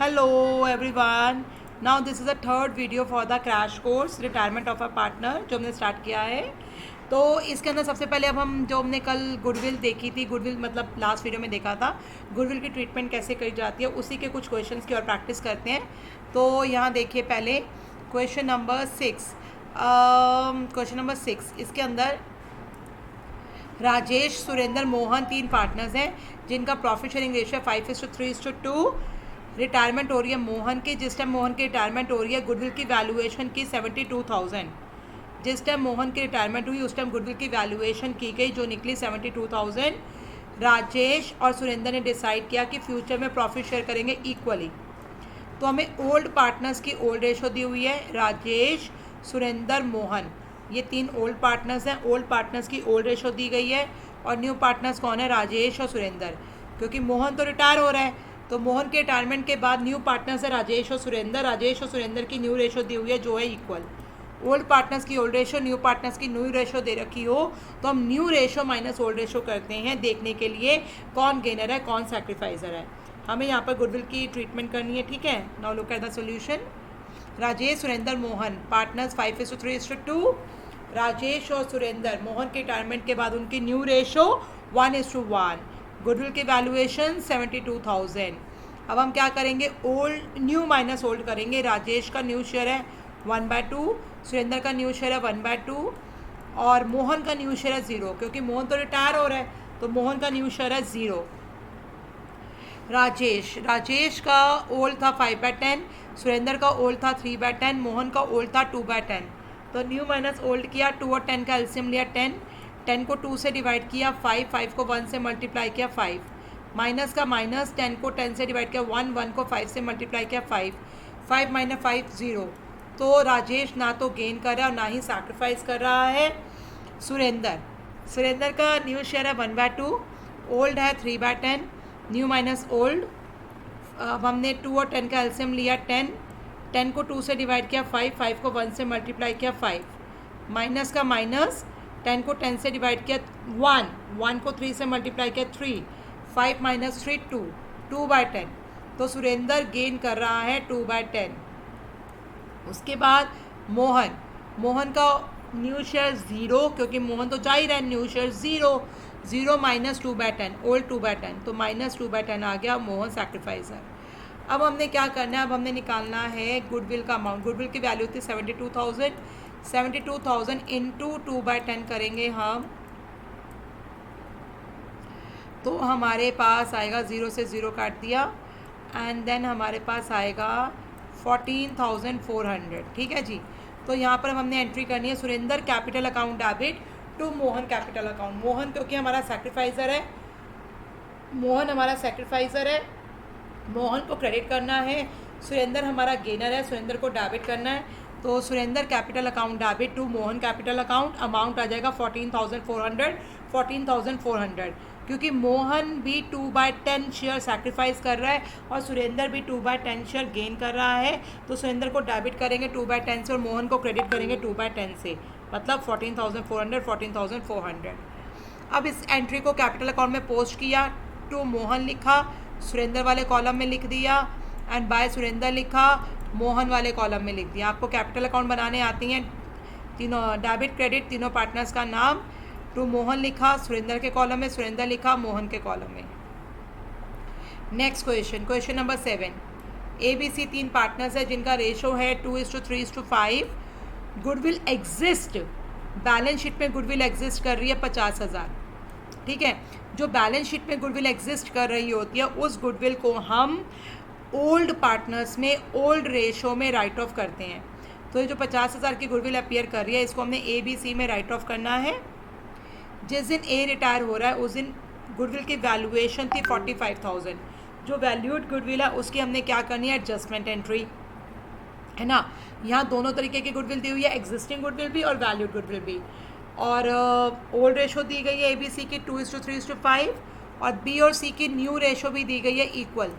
Hello everyone. Now this is the third video for the crash course retirement of a partner जो हमने start किया है। तो इसके अंदर सबसे पहले अब हम जो हमने कल गुडविल देखी थी, गुडविल मतलब लास्ट वीडियो में देखा था गुडविल की ट्रीटमेंट कैसे करी जाती है, उसी के कुछ क्वेश्चंस की और प्रैक्टिस करते हैं। तो यहाँ देखिए पहले क्वेश्चन नंबर 6 इसके अंदर राजेश, सुरेंद्र, मोहन 3 पार्टनर्स हैं जिनका प्रॉफिट शेयरिंग रेशियो 5:3:2। रिटायरमेंट हो रही है मोहन की। जिस टाइम मोहन की रिटायरमेंट हो रही है गुडविल की वैल्यूएशन की 72,000। जिस टाइम मोहन की रिटायरमेंट हुई उस टाइम गुडविल की वैल्यूएशन की गई जो निकली 72,000। राजेश और सुरेंद्र ने डिसाइड किया कि फ्यूचर में प्रॉफिट शेयर करेंगे इक्वली। तो हमें ओल्ड पार्टनर्स की ओल्ड रेशो दी हुई है, राजेश, सुरेंद्र, मोहन, ये 3 ओल्ड पार्टनर्स हैं। ओल्ड पार्टनर्स की ओल्ड रेशो दी गई है और न्यू पार्टनर्स कौन है, राजेश और सुरेंद्र। क्योंकि मोहन तो रिटायर हो रहा है तो मोहन के रिटायरमेंट के बाद न्यू पार्टनर्स है राजेश और सुरेंद्र। राजेश और सुरेंद्र की न्यू रेशो दी हुई है जो है इक्वल। ओल्ड पार्टनर्स की ओल्ड रेशो, न्यू पार्टनर्स की न्यू रेशो दे रखी हो तो हम new ratio minus old ratio करते हैं देखने के लिए कौन गेनर है कौन सैक्रिफाइजर है। हमें यहाँ पर गुडविल की ट्रीटमेंट करनी है, ठीक है। Now look at the solution. Rajesh, Surendra, Mohan partners 5:3:2। Rajesh और सुरेंद्र मोहन के रिटायरमेंट के बाद उनकी न्यू रेशो 1:1। गुडविल की वैल्यूएशन 72,000। अब हम क्या करेंगे, ओल्ड न्यू माइनस ओल्ड करेंगे। राजेश का न्यू शेयर है 1/2, सुरेंद्र का न्यू शेयर है 1/2 और मोहन का न्यू शेयर है 0 क्योंकि मोहन तो रिटायर हो रहा है तो मोहन का न्यू शेयर है 0। राजेश का ओल्ड था 5/10, सुरेंद्र का ओल्ड था 3/10, मोहन का ओल्ड था 2/10। तो न्यू माइनस ओल्ड किया, 2 और 10 का एलसीएम लिया 10 को 2 से डिवाइड किया 5 को 1 से मल्टीप्लाई किया 5, माइनस का माइनस 10 को 10 से डिवाइड किया 1 को 5 से मल्टीप्लाई किया 5 माइनस 5 0। तो राजेश ना तो गेन कर रहा है और ना ही सैक्रिफाइस कर रहा है। सुरेंद्र का न्यू शेयर है 1/2, ओल्ड है 3/10, न्यू माइनस ओल्ड। अब हमने 2 और 10 का एलसीएम लिया 10 को 2 से डिवाइड किया 5 को 1 से मल्टीप्लाई किया 5, माइनस का माइनस 10 को 10 से डिवाइड किया 1 को 3 से मल्टीप्लाई किया 3, 5 माइनस 3 2/10। तो सुरेंद्र गेन कर रहा है 2/10। उसके बाद मोहन का न्यू शेयर 0 क्योंकि मोहन तो जा ही रहा है, न्यू शेयर 0 माइनस 2/10, ओल्ड 2/10 तो माइनस 2/10 आ गया मोहन सैक्रिफाइसर। अब हमने क्या करना है, अब हमने निकालना है गुडविल का अमाउंट। गुडविल की वैल्यू थी 72,000 इंटू 2/10 करेंगे हम तो हमारे पास आएगा 0 से 0 काट दिया एंड देन हमारे पास आएगा 14,400, ठीक है जी। तो यहाँ पर हमने एंट्री करनी है Surendra capital account debit to Mohan capital account. Mohan क्योंकि हमारा सैक्रिफाइजर है, मोहन को क्रेडिट करना है। सुरेंद्र हमारा गेनर है, सुरेंद्र को डेबिट करना है। तो Surendra capital account debit to Mohan capital account, amount आ जाएगा 14,400 क्योंकि मोहन भी 2/10 शेयर सैक्रिफाइस कर रहा है और सुरेंद्र भी 2/10 शेयर गेन कर रहा है। तो सुरेंद्र को डेबिट करेंगे 2/10 से और मोहन को क्रेडिट करेंगे 2/10 से, मतलब 14,400। अब इस एंट्री को कैपिटल अकाउंट में पोस्ट किया, टू मोहन लिखा, सुरेंद्र वाले कॉलम में लिख दिया एंड बाय सुरेंद्र लिखा, मोहन वाले कॉलम में लिख दिया। आपको कैपिटल अकाउंट बनाने आती हैं तीनों, डेबिट क्रेडिट तीनों पार्टनर्स का नाम, टू मोहन लिखा, सुरेंद्र के कॉलम में सुरेंद्र लिखा, मोहन के कॉलम में। Next question number 7। ABC 3 partners है जिनका रेशो है 2:3:5। गुडविल एग्जिस्ट, बैलेंस शीट में गुडविल एग्जिस्ट कर रही है 50,000, ठीक है। जो बैलेंस शीट में गुडविल एग्जिस्ट कर रही होती है उस गुडविल को हम ओल्ड पार्टनर्स में ओल्ड रेशो में राइट ऑफ करते हैं। तो ये जो 50,000 की गुडविल अपीयर कर रही है इसको हमने ABC में राइट ऑफ करना है। जिस दिन A रिटायर हो रहा है उस दिन गुडविल की वैल्यूएशन थी 45,000। जो वैल्यूड गुडविल है उसकी हमने क्या करनी है, एडजस्टमेंट एंट्री, है ना। यहाँ दोनों तरीके की गुडविल दी हुई है, एग्जिस्टिंग गुडविल भी और वैल्यूड गुडविल भी। और ओल्ड रेशो दी गई है ABC की 2:3:5 और B और C की न्यू रेशो भी दी गई है इक्वल।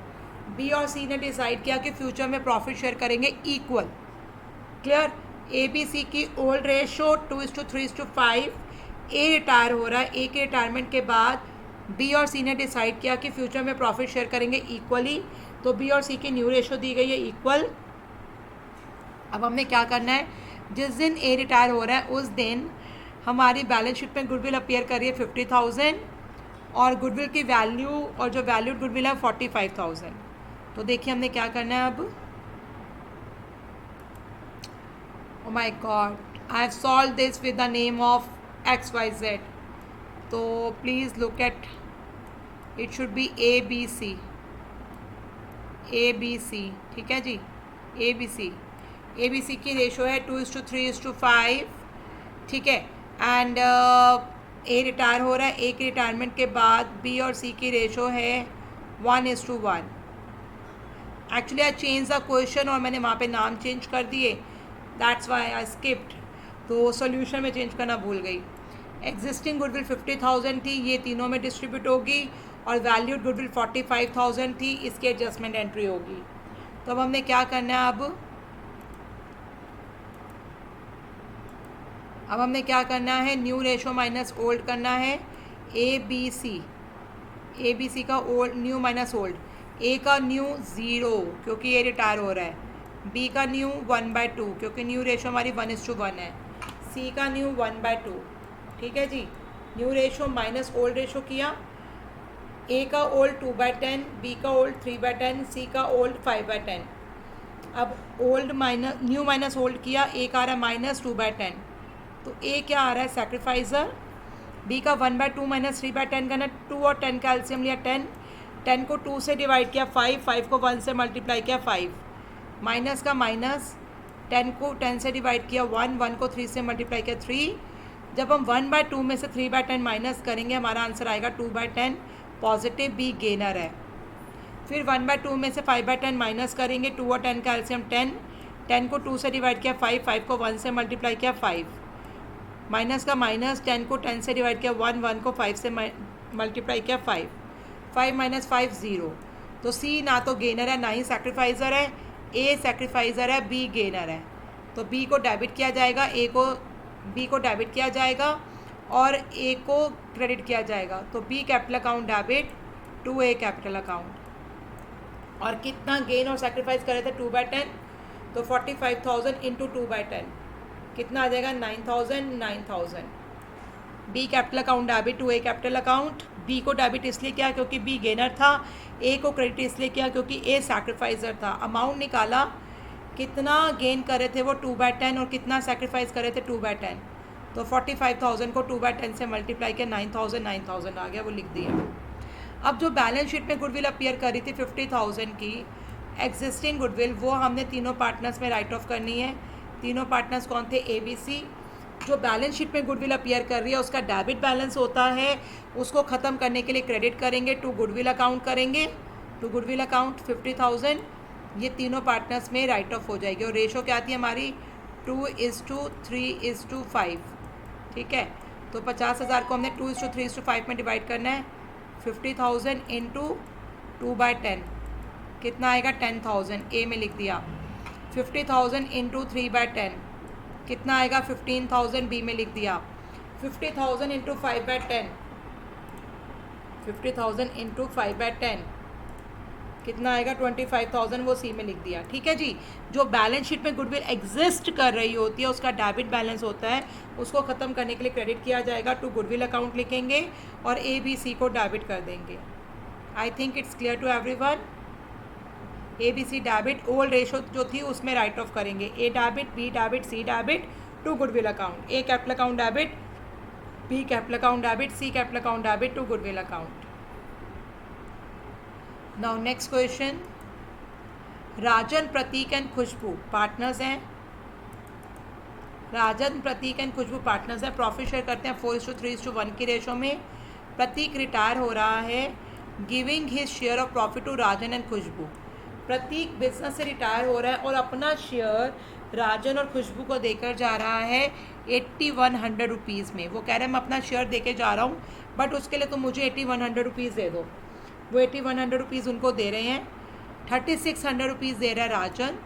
B और C ने डिसाइड किया कि फ्यूचर में प्रॉफिट शेयर करेंगे इक्वल। क्लियर। ABC की ओल्ड रेशो 2:3:5, A रिटायर हो रहा है, A के रिटायरमेंट के बाद B और C ने डिसाइड किया कि फ्यूचर में प्रॉफिट शेयर करेंगे इक्वली। तो बी और सी की न्यू रेशो दी गई है इक्वल। अब हमने क्या करना है, जिस दिन ए रिटायर हो रहा है उस दिन हमारी बैलेंस शीट में गुडविल अपीयर कर रही है 50,000 और गुडविल की वैल्यू और जो वैल्यूड गुडविल है 45,000। तो देखिए हमने क्या करना है अब। Oh my God, I have solve this with the name of XYZ। तो please look at, it should be ABC, ABC, ठीक है जी, ABC की रेशो है 2:3:5, ठीक है। एंड ए रिटायर हो रहा है, ए की रिटायरमेंट के बाद बी और सी की रेशो है 1:1। Actually I change the question और मैंने वहाँ पे नाम चेंज कर दिए, दैट्स वाई आई स्किप्ड, तो सॉल्यूशन में चेंज करना भूल गई। एग्जिस्टिंग गुडविल 50,000 थी, ये तीनों में डिस्ट्रीब्यूट होगी, और वैल्यूड गुडविल 45,000 थी, इसकी एडजस्टमेंट एंट्री होगी। तो अब हमने क्या करना है, अब हमने क्या करना है, न्यू रेशो माइनस ओल्ड करना है। ए बी सी का ओल्ड न्यू माइनस ओल्ड, ए का न्यू 0 क्योंकि ये रिटायर हो रहा है, बी का न्यू 1/2 क्योंकि न्यू रेशो हमारी 1:1 है, सी का न्यू 1/2, ठीक है जी। New ratio minus old ratio किया, ए का ओल्ड 2/10, बी का ओल्ड 3/10, सी का ओल्ड 5/10। अब old minus new minus old किया, ए का आ रहा है -2/10, तो ए क्या आ रहा है सैक्रिफाइजर। बी का 1/2 - 3/10 करना, 2 और 10 का एलसीएम लिया 10, 10 को 2 से डिवाइड किया 5, 5 को 1 से मल्टीप्लाई किया 5, माइनस का माइनस, 10 को 10 से डिवाइड किया 1, 1 को 3 से मल्टीप्लाई किया 3। जब हम 1/2 में से 3/10 माइनस करेंगे हमारा आंसर आएगा 2/10, पॉजिटिव, बी गेनर है। फिर 1/2 में से 5/10 माइनस करेंगे, 2 और 10 का एलसीएम 10, 10 को 2 से डिवाइड किया 5, 5 को 1 से मल्टीप्लाई किया 5, माइनस का माइनस, 10 को 10 से डिवाइड किया 1, 1 को 5 से मल्टीप्लाई किया 5, 5 - 5 0। तो सी ना तो गेनर है ना ही सैक्रिफाइजर है, ए सैक्रिफाइजर है, बी गेनर है। तो बी को डेबिट किया जाएगा, बी को डेबिट किया जाएगा और ए को क्रेडिट किया जाएगा। तो B capital account debit to A capital account. और कितना गेन और सैक्रिफाइस करे थे 2/10, तो 45,000 इंटू 2/10 कितना आ जाएगा 9,000। B capital account debit to A capital account. B को डेबिट इसलिए किया क्योंकि बी गेनर था, ए को क्रेडिट इसलिए किया क्योंकि ए सैक्रिफाइजर था। अमाउंट निकाला, कितना गेन करे थे वो 2/10 और कितना सैक्रिफाइस करे थे 2/10, तो 45,000 को 2/10 से मल्टीप्लाई किया 9,000 आ गया, वो लिख दिया। अब जो बैलेंस शीट में गुडविल अपीयर कर रही थी 50,000 की एग्जिस्टिंग गुडविल, वो हमने तीनों पार्टनर्स में राइट ऑफ करनी है। तीनों पार्टनर्स कौन थे, ABC। जो बैलेंस शीट में गुडविल अपीयर कर रही है उसका डेबिट बैलेंस होता है, उसको ख़त्म करने के लिए क्रेडिट करेंगे, टू गुडविल अकाउंट करेंगे, टू गुडविल अकाउंट 50,000, ये तीनों पार्टनर्स में राइट ऑफ हो जाएगी। और रेशो क्या आती है हमारी 2:3:5, ठीक है। तो 50,000 को हमने 2:3:5 में डिवाइड करना है, 50,000 इंटू 2/10 कितना आएगा 10,000, ए में लिख दिया। 50,000 इंटू 3/10 कितना आएगा 15,000, बी में लिख दिया। 50,000 इंटू 5/10, 50,000 इंटू 5/10 कितना आएगा 25,000, वो सी में लिख दिया, ठीक है जी। जो बैलेंस शीट में गुडविल एग्जिस्ट कर रही होती है उसका डेबिट बैलेंस होता है, उसको ख़त्म करने के लिए क्रेडिट किया जाएगा, टू गुडविल अकाउंट लिखेंगे और ABC को डेबिट कर देंगे। I think it's clear to everyone. ABC debit, old ratio जो थी उसमें राइट ऑफ करेंगे, A debit, B debit, C debit, to goodwill account, A capital account debit, B capital account debit, C capital account debit, to goodwill account. Now next question, Rajan, Prateek and Khushboo partners हैं। Rajan, Prateek and Khushboo partners हैं, profit share करते हैं 4:3:1 की ratio में। प्रतीक retire हो रहा है, giving his share of profit to Rajan and Khushboo. Prateek business से रिटायर हो रहा है और अपना शेयर राजन और खुशबू को देकर जा रहा है 8100 रुपीज़ में। वो कह रहे हैं मैं अपना शेयर देके जा रहा हूँ, बट उसके लिए तो मुझे 8100 रुपीज़ दे दो। वो 8100 रुपीज़ उनको दे रहे हैं, 3600 रुपीज़ दे रहा है राजन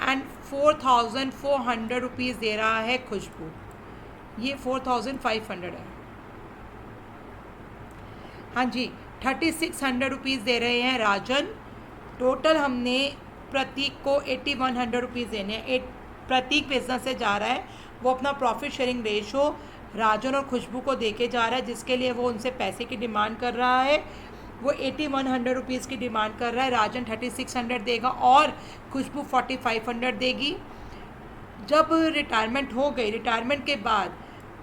एंड 4400 रुपीज़ दे रहा है खुशबू। ये 4500 है, हाँ जी। 3600 रुपीज़ दे रहे हैं राजन, टोटल हमने प्रतीक को 8100 रुपीज़ देने हैं। प्रतीक बिजनेस से जा रहा है, वो अपना प्रॉफिट शेयरिंग रेशो राजन और खुशबू को देके जा रहा है, जिसके लिए वो उनसे पैसे की डिमांड कर रहा है। वो 8100 रुपीज़ की डिमांड कर रहा है, राजन 3600 देगा और खुशबू 4500 देगी। जब रिटायरमेंट हो गई, रिटायरमेंट के बाद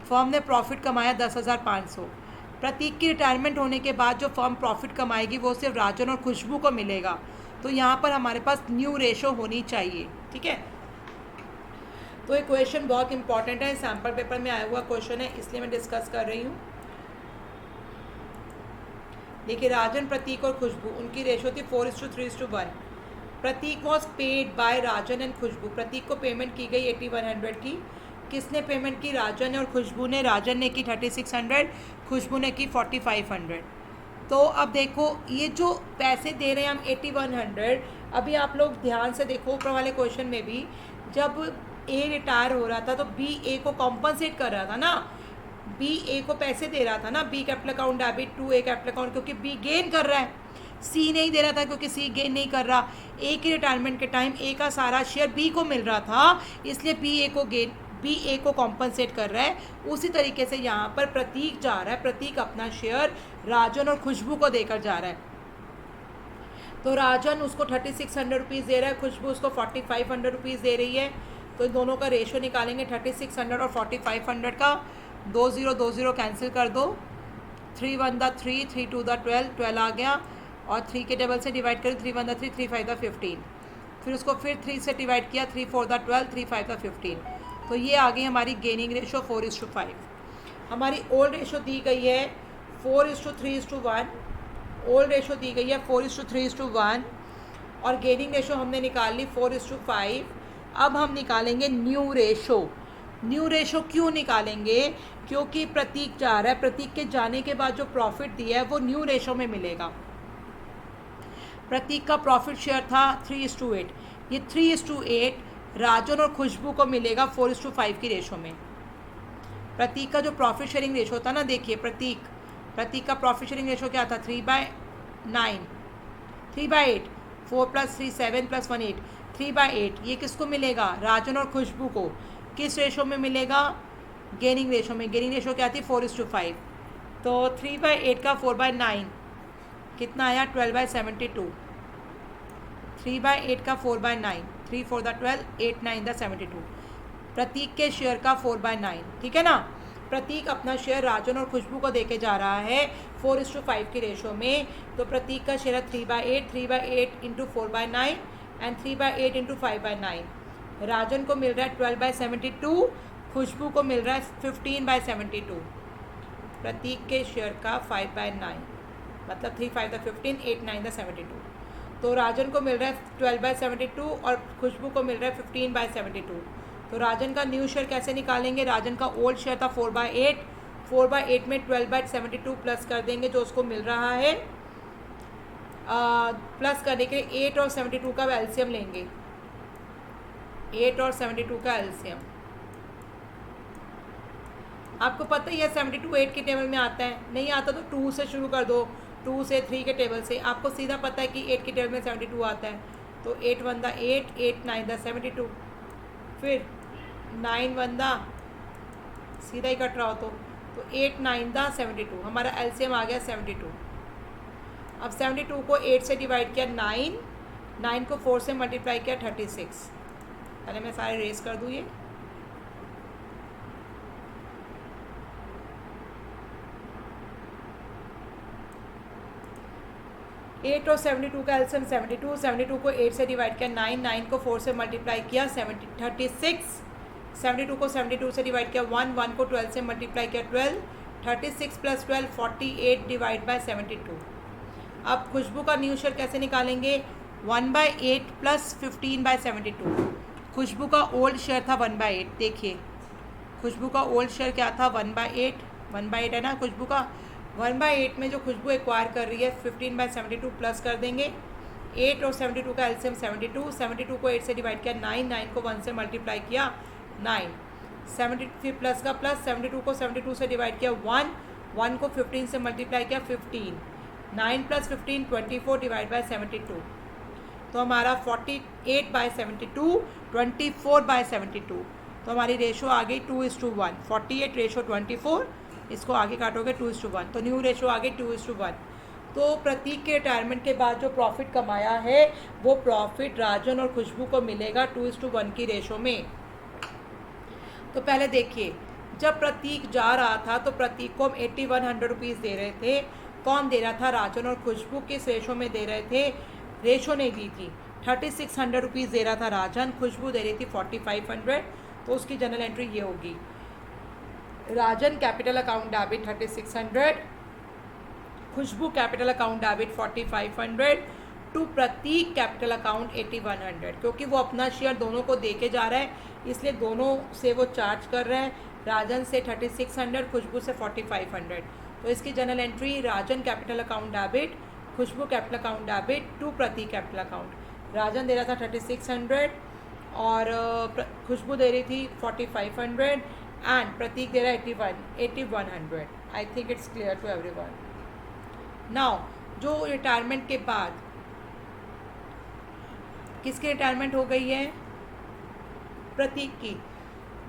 फर्म ने प्रॉफिट कमाया 10,500। प्रतीक की रिटायरमेंट होने के बाद जो फर्म प्रॉफिट कमाएगी वो सिर्फ राजन और खुशबू को मिलेगा। तो यहाँ पर हमारे पास न्यू रेशो होनी चाहिए, ठीक है। तो ये क्वेश्चन बहुत इंपॉर्टेंट है, सैम्पल पेपर में आया हुआ क्वेश्चन है, इसलिए मैं डिस्कस कर रही हूँ। देखिए, राजन, प्रतीक और खुशबू, उनकी रेशो थी 4:3:1। Prateek was paid by Rajan and Khushboo. Prateek को पेमेंट की गई 8100 की। किसने पेमेंट की? राजन ने और खुशबू ने। राजन ने की 3600, खुशबू ने की 4500। तो अब देखो, ये जो पैसे दे रहे हैं हम 8100, अभी आप लोग ध्यान से देखो ऊपर वाले क्वेश्चन में भी, जब ए रिटायर हो रहा था तो बी ए को कॉम्पनसेट कर रहा था ना, बी ए को पैसे दे रहा था ना, B capital account debit to A capital account, क्योंकि बी गेन कर रहा है, सी नहीं दे रहा था क्योंकि सी गेन नहीं कर रहा। ए की रिटायरमेंट के टाइम ए का सारा शेयर बी को मिल रहा था, इसलिए बी ए को कॉम्पनसेट कर रहा है। उसी तरीके से यहाँ पर प्रतीक जा रहा है, प्रतीक अपना शेयर राजन और खुशबू को देकर जा रहा है। तो राजन उसको 3600 रुपीज़ दे रहा है, खुशबू उसको 4500 रुपीज़ दे रही है। तो इन दोनों का रेशो निकालेंगे 3600 और 4500 का। 20 कैंसिल कर दो, 3 1 3, 3 2 12, 12 आ गया, और 3 के टेबल से डिवाइड करें, 3 1 3, 3 5 15। फिर उसको फिर 3 से डिवाइड किया, 3 4 12, 3 5 15। तो ये आ गई हमारी गेनिंग रेशो 4:5। हमारी ओल्ड रेशो दी गई है 4:3:1। ओल्ड रेशो दी गई है 4:3:1 और गेनिंग रेशो हमने निकाल ली 4:5। अब हम निकालेंगे न्यू रेशो। न्यू रेशो क्यों निकालेंगे? क्योंकि प्रतीक जा रहा है, प्रतीक के जाने के बाद जो प्रॉफिट दिया है वो न्यू रेशो में मिलेगा। प्रतीक का प्रॉफिट शेयर था 3:8, ये 3:8 राजन और खुशबू को मिलेगा 4:5 की रेशो में। प्रतीक का जो प्रॉफिट शेयरिंग रेशो था ना, देखिए प्रतीक का प्रॉफिट शेयरिंग रेशो क्या था? 3/9, 3/8, 4 + 3 7 + 1 8, 3/8। ये किसको मिलेगा? राजन और खुशबू को। किस रेशो में मिलेगा? गेनिंग रेशो में। गेनिंग रेशो क्या थी? 4:5। तो 3/8 का 4/9 कितना आया? 12/72। 3/8 का 4/9, 3 4 12, 8 9 72। प्रतीक के शेयर का 4/9, ठीक है ना। प्रतीक अपना शेयर राजन और खुशबू को देके जा रहा है 4:5 की रेशो में। तो प्रतीक का शेयर है 3/8, 3/8 इंटू 4/9 एंड 3/8 इंटू 5/9। राजन को मिल रहा है 12/72, खुशबू को मिल रहा है 15/72। प्रतीक के शेयर का 5/9 मतलब 3 5 15, 8 9 72। तो राजन को मिल रहा है 12/72 और खुशबू को मिल रहा है 15/72। तो राजन का न्यू शेयर कैसे निकालेंगे? राजन का ओल्ड शेयर था 4/8, 4/8 में 12/72 प्लस कर देंगे जो उसको मिल रहा है। प्लस करने के लिए 8 और 72 का एलसीएम लेंगे, 8 और 72 का एलसीएम। आपको पता ही है 72 8 के टेबल में आता है, नहीं आता तो 2 से शुरू कर दो, 2 से 3 के टेबल से। आपको सीधा पता है कि 8 के टेबल में 72 आता है। तो 8 1 8, 8 9 72, फिर 9 1 सीधा ही कट रहा हो तो 8 9 72। हमारा एलसीएम आ गया 72। अब 72 को 8 से डिवाइड किया 9, 9 को 4 से मल्टीप्लाई किया 36। पहले मैं सारे रेस कर दूँ ये। एट और 72 का एलसीएम 72, 72 को 8 से डिवाइड किया 9, 9 को 4 से मल्टीप्लाई किया 36, 72 को 72 से डिवाइड किया 1, 1 को 12 से मल्टीप्लाई किया 12, 36 + 12 48 डिवाइड बाय 72। अब खुशबू का न्यू शेयर कैसे निकालेंगे? 1/8 प्लस 15/72। खुशबू का ओल्ड शेयर था 1/8। देखिए खुशबू का ओल्ड शेयर क्या था? 1/8, 1/8 है ना खुशबू का। 1/8 में जो खुशबू एक्वायर कर रही है 15/72 प्लस कर देंगे। 8 और 72 का एलसीएम 72, 72 को 8 से डिवाइड किया 9, 9 को 1 से मल्टीप्लाई किया 9, 70 फिर प्लस का प्लस, 72 को 72 से डिवाइड किया 1, 1 को 15 से मल्टीप्लाई किया 15, 9 + 15 24 डिवाइड बाय 72। तो हमारा 48/72, 24/72, तो हमारी रेशो आ गई 2:1। 48 रेशो 24, इसको आगे काटोगे 2:1, तो न्यू रेशो आ गई 2:1। तो प्रतीक के रिटायरमेंट के बाद जो प्रॉफिट कमाया है वो प्रॉफिट राजन और खुशबू को मिलेगा 2:1 की रेशो में। तो पहले देखिए, जब प्रतीक जा रहा था तो प्रतीक को हम 8100 रुपीज़ दे रहे थे। कौन दे रहा था? राजन और खुशबू। किस रेशो में दे रहे थे? रेशो नहीं दी थी। 3600 रुपीज़ दे रहा था राजन, खुशबू दे रही थी 4500। तो उसकी जनरल एंट्री ये होगी, Rajan capital account debit 3600, Khushboo capital account debit 4500 to Prateek capital account 8100। क्योंकि वो अपना शेयर दोनों को दे के जा रहा है, इसलिए दोनों से वो चार्ज कर रहे हैं, राजन से 3600, खुशबू से 4500। तो इसकी journal entry, Rajan capital account debit, Khushboo capital account debit to Prateek capital account. Rajan दे रहा था 3600 और खुशबू दे रही थी 4500 एंड प्रतीक दे रहा है 8100। I think it's clear to everyone. Now जो रिटायरमेंट के बाद किसकी रिटायरमेंट हो गई है? प्रतीक की।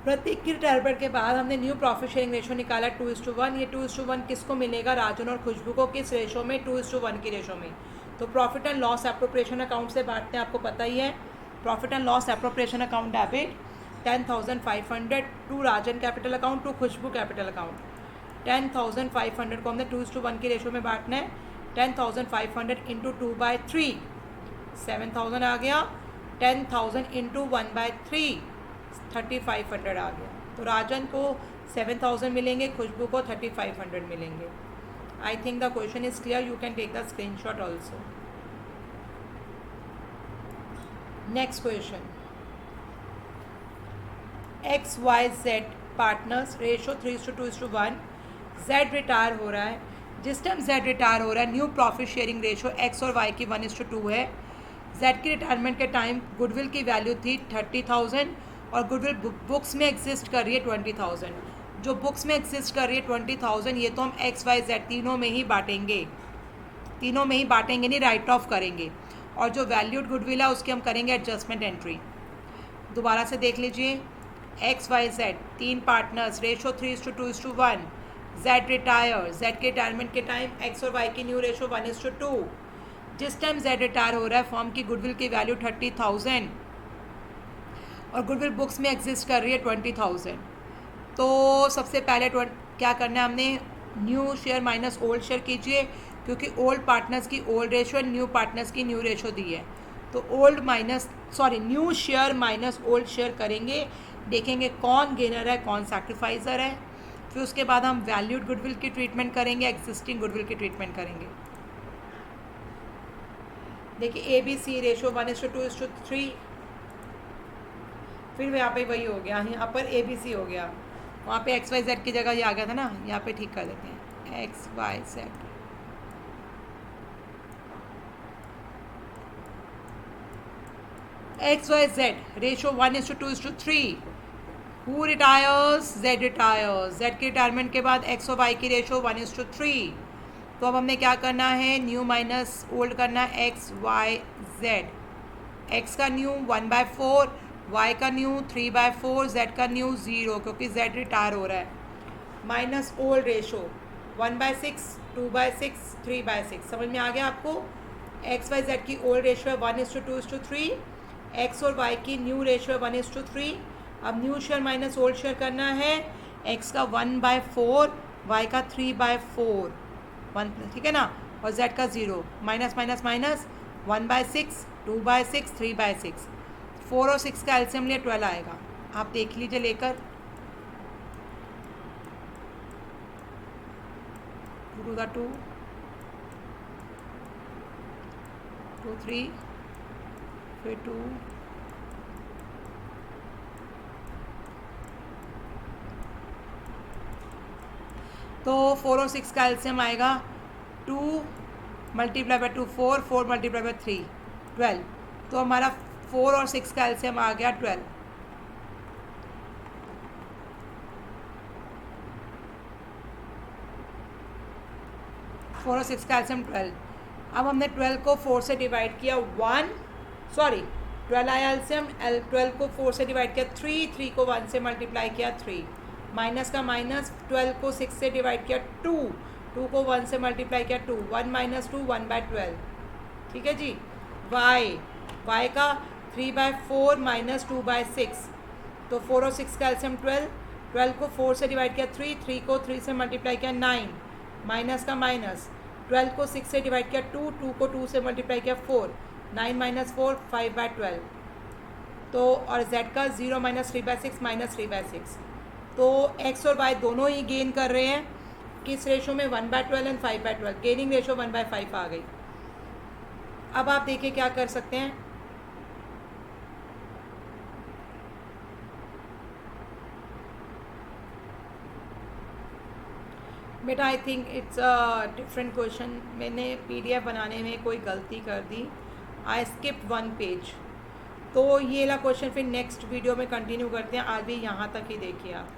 प्रतीक की रिटायरमेंट के बाद हमने न्यू प्रॉफिट शेयरिंग रेशो निकाला 2:1। ये 2:1 किसको मिलेगा? राजन और खुशबू को। किस रेशो में? 2:1 की रेशो में। तो profit and loss appropriation account से बांटते हैं, आपको पता ही है। Profit and loss appropriation account debit 10,500 to Rajan capital account to Khushboo capital account. 10,500 को हमने 2:1 की रेशो में बांटना है। 10,500 इंटू 2/3 7,000 आ गया। 10,000 इंटू 1/3 3,500 आ गया। तो राजन को 7,000 मिलेंगे, खुशबू को 3,500 मिलेंगे। I think the question is clear, you can take the screenshot also. Next question, XYZ partners ratio 3:2:1। Z retire हो रहा है। जिस टाइम Z रिटायर हो रहा है, new profit sharing ratio X और Y की 1:2 है। Z की रिटायरमेंट के टाइम गुडविल की वैल्यू थी 30,000 और गुडविल बुक्स में एग्जिस्ट कर रही है 20,000। जो बुक्स में एग्जिस्ट कर रही है 20,000, ये तो हम XYZ तीनों में ही बांटेंगे, नहीं राइट ऑफ करेंगे। और जो वैल्यूड गुडविल है उसकी हम करेंगे एडजस्टमेंट एंट्री। दोबारा से देख लीजिए, XYZ तीन partners ratio 3:2:1। Z retire, Z के रिटायरमेंट के टाइम X और Y की न्यू रेशो 1:2। जिस टाइम Z रिटायर हो रहा है, फर्म की गुडविल की वैल्यू 30,000 और गुडविल बुक्स में एग्जिस्ट कर रही है 20,000। तो सबसे पहले क्या करना है हमने? New share minus old share कीजिए, क्योंकि ओल्ड पार्टनर्स की ओल्ड रेशो, न्यू पार्टनर्स की न्यू रेशो दी है। तो new share minus old share करेंगे, देखेंगे कौन गेनर है कौन सैक्रिफाइजर है। फिर उसके बाद हम वैल्यूड गुडविल की ट्रीटमेंट करेंगे, एग्जिस्टिंग गुडविल की ट्रीटमेंट करेंगे। देखिए ABC रेशो 1:2:3। फिर यहाँ पे वही हो गया, यहाँ पर ABC हो गया, वहाँ पे XYZ की जगह ये आ गया था ना, यहाँ पे ठीक कर देते हैं XYZ। XYZ ratio 1:2:3। Who retires? Z retires. Z की रिटायरमेंट के बाद X और Y की रेशो 1:3। तो अब हमने क्या करना है? न्यू माइनस ओल्ड करना है XYZ। X का न्यू 1/4, Y का न्यू 3/4, Z का न्यू 0, क्योंकि Z रिटायर हो रहा है। Minus old ratio 1/6, 2/6, 3/6। समझ में आ गया आपको? XYZ की ओल्ड रेशो है 1:2:3, X और Y की न्यू रेशो है 1:3। अब new share minus old share करना है। X का 1/4, Y का 3/4, 1, ठीक है ना, और Z का 0। Minus minus minus 1/6, 2/6, 3/6। 4 और 6 का एलसीएम लिए 12 आएगा। आप देख लीजिए लेकर। 2 2 2 2 3 फिर 2 तो 4 और 6 का एलसीएम आएगा 2 × 2 4, 4 × 3 12। तो हमारा 4 और 6 का एलसीएम आ गया 12। फोर और 6 का एलसीएम 12। अब हमने 12 को 4 से डिवाइड किया 1 सॉरी 12 आया एलसीएम, 12 को 4 से डिवाइड किया 3, 3 को 1 से मल्टीप्लाई किया 3, माइनस का माइनस, 12 को 6 से डिवाइड किया 2, 2 को 1 से मल्टीप्लाई किया 2, 1 माइनस 2 1/12, ठीक है जी। y का 3/4 माइनस 2/6, तो 4 और 6 का एलसीएम 12, 12 को 4 से डिवाइड किया 3, 3 को 3 से मल्टीप्लाई किया 9, माइनस का माइनस, 12 को 6 से डिवाइड किया 2, 2 को 2 से मल्टीप्लाई किया 4, 9 माइनस 4 5/12, तो और z का 0 माइनस 3/6 माइनस 3/6, तो x और y दोनों ही गेन कर रहे हैं किस रेशो में, 1/12 एंड 5/12, गेनिंग रेशो 1/5 आ गई। अब आप देखिए क्या कर सकते हैं, बेटा आई think it's a different question, मैंने PDF बनाने में कोई गलती कर दी, आई स्किप 1 पेज, तो ये वाला क्वेश्चन फिर नेक्स्ट वीडियो में कंटिन्यू करते हैं, आज भी यहाँ तक ही देखिए आप।